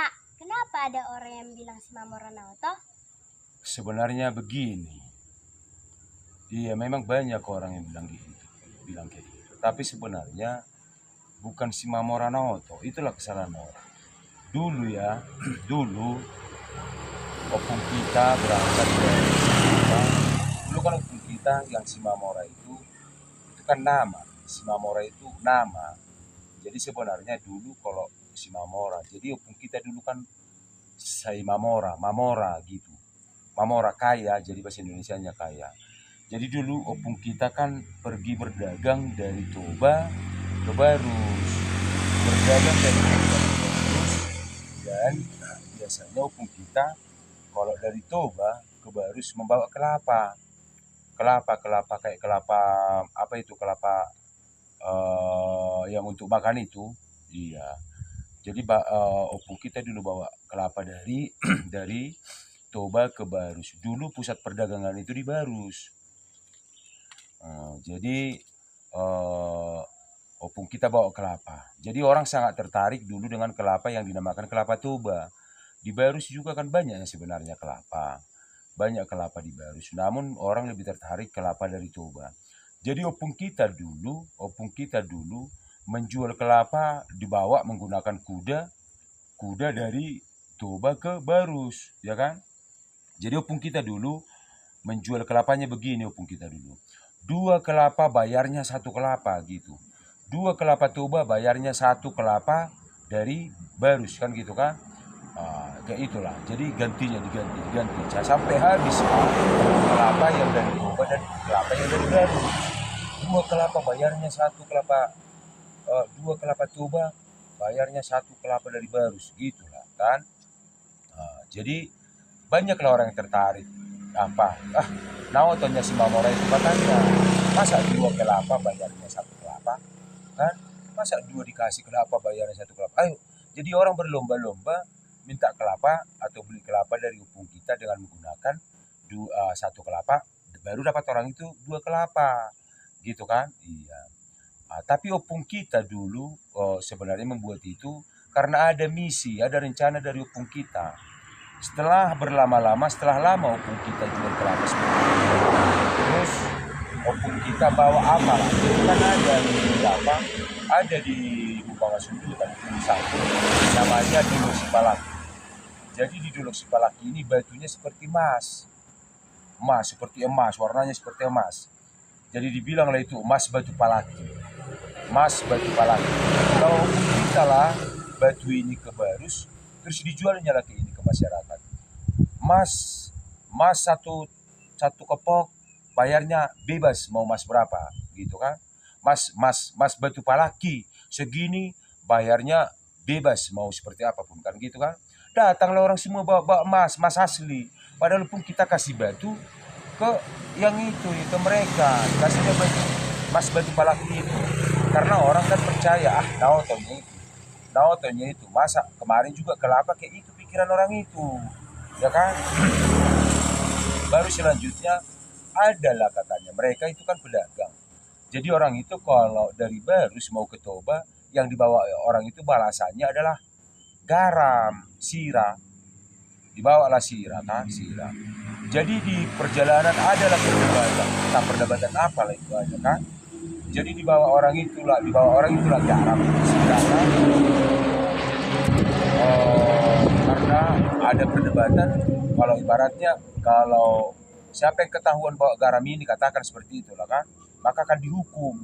Pak, kenapa ada orang yang bilang si Mamorana toh? Sebenarnya begini, iya memang banyak orang yang bilang kayak gitu. Tapi sebenarnya bukan si Mamoranoto, itulah kesalahan orang. Dulu ya, dulu opung kita berangkat dari Jawa. Dulu kan opung kita yang si Mamora itu kan nama. Si Mamora itu nama. Jadi sebenarnya dulu kalau si Mamora, jadi opung kita dulu kan saya Mamora, Mamora gitu. Mamora kaya, jadi bahasa Indonesianya kaya. Jadi dulu opung kita kan pergi berdagang dari Toba ke Barus. Berdagang dari Toba ke Barus dan biasanya opung kita kalau dari Toba ke Barus membawa kelapa. Kelapa kayak kelapa apa itu kelapa yang untuk makan itu. Iya. Jadi opung kita dulu bawa kelapa dari dari Toba ke Barus. Dulu pusat perdagangan itu di Barus. Jadi opung kita bawa kelapa. Jadi orang sangat tertarik dulu dengan kelapa yang dinamakan kelapa Toba. Di Barus juga kan banyak sebenarnya kelapa. Banyak kelapa di Barus. Namun orang lebih tertarik kelapa dari Toba. Jadi opung kita dulu menjual kelapa dibawa menggunakan kuda dari Toba ke Barus, ya kan? Jadi opung kita dulu menjual kelapanya begini opung kita dulu. 2 kelapa bayarnya 1 kelapa gitu. 2 kelapa Toba bayarnya 1 kelapa dari Barus kan gitu kan. Kayak itulah. Jadi diganti sampai habis kelapa yang dari Toba dan kelapa yang dari Barus. 2 kelapa bayarnya 1 kelapa. 2 kelapa Toba bayarnya 1 kelapa dari Barus gitulah kan. Jadi banyaklah orang yang tertarik apa naotonya si Mamora itu katanya masa 2 kelapa bayarnya 1 kelapa kan, masa 2 dikasih kelapa bayarnya 1 kelapa. Ayo, jadi orang berlomba-lomba minta kelapa atau beli kelapa dari opung kita dengan menggunakan 1 kelapa, baru dapat orang itu 2 kelapa gitu kan. Iya. Tapi opung kita dulu sebenarnya membuat itu karena ada misi, ada rencana dari opung kita. Setelah lama opung kita jual kelapa seperti itu. Terus opung kita bawa apa lah? Jadi kan ada di apa? Ada di Bubangan Sundutan di satu namanya Dolok Sipalaki. Jadi di Dolok Sipalaki ini batunya seperti seperti emas, warnanya seperti emas. Jadi dibilanglah itu emas batu palaki. Emas batu palaki. Kalau kita lah batu ini ke Barus, terus dijualnya lagi ini ke masyarakat. Mas satu kepok bayarnya bebas mau mas berapa gitu kan. Mas batu palaki segini bayarnya bebas mau seperti apapun kan gitu kan. Datanglah orang semua bawa mas asli. Padahal pun kita kasih batu ke yang itu mereka kasihnya batu palaki itu karena orang kan percaya naotonya itu masa kemarin juga kelapa kayak itu pikiran orang itu ya kan. Baru selanjutnya adalah katanya mereka itu kan pedagang, jadi orang itu kalau dari Barus mau ke Toba yang dibawa orang itu balasannya adalah garam, sirah, dibawalah sirah kan, sirah. Jadi di perjalanan adalah perdebatan apa lah itu aja kan. Jadi dibawa orang itulah garam, sirah kan. Karena ada perdebatan kalau ibaratnya kalau siapa yang ketahuan bawa garam ini katakan seperti itulah kan, maka akan dihukum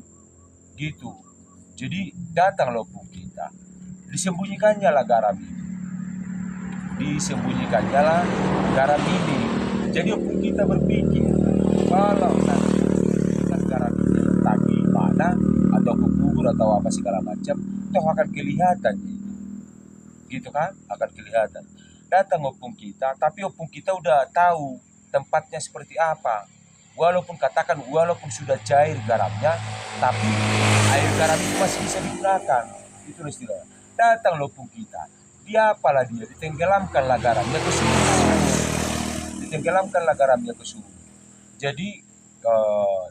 gitu. Jadi datanglah opung kita, disembunyikannya lah garam ini. Jadi opung kita berpikir kalau nanti garam ini letak di mana atau kubur atau apa segala macam, toh akan kelihatan gitu kan, akan kelihatan. Datang opung kita, tapi opung kita udah tahu tempatnya seperti apa. Walaupun sudah cair garamnya, tapi air garam itu masih bisa digunakan. Itu istilah. Datang opung kita, ditenggelamkanlah garamnya ke sumur. Jadi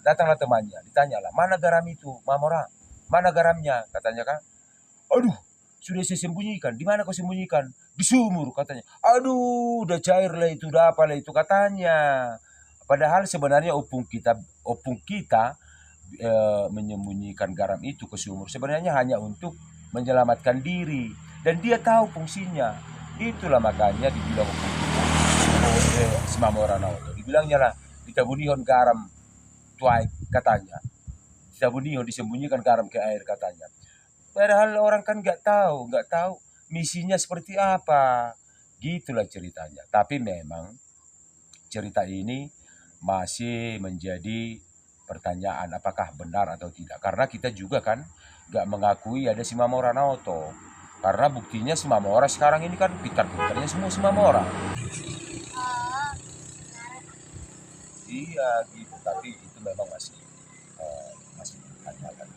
datanglah temannya, ditanyalah mana garam itu, Mamora, mana garamnya, katanya kan. Aduh, sudah saya sembunyikan. Di mana kau sembunyikan? Di sumur katanya. Aduh, udah cair lah itu, udah apa lah itu katanya. Padahal sebenarnya opung kita menyembunyikan garam itu ke sumur sebenarnya hanya untuk menyelamatkan diri, dan dia tahu fungsinya. Itulah makanya dibilang opung kita, Simamora Nauto. Dibilangnya lah, ditabunihon garam tuai katanya. Ditabunihon, disembunyikan garam ke air katanya. Padahal orang kan nggak tahu misinya seperti apa. Gitulah ceritanya. Tapi memang cerita ini masih menjadi pertanyaan apakah benar atau tidak. Karena kita juga kan nggak mengakui ada Simamora Naoto. Karena buktinya Simamora sekarang ini kan pintar-pintarnya semua Simamora. Oh, Iya gitu. Tapi itu memang masih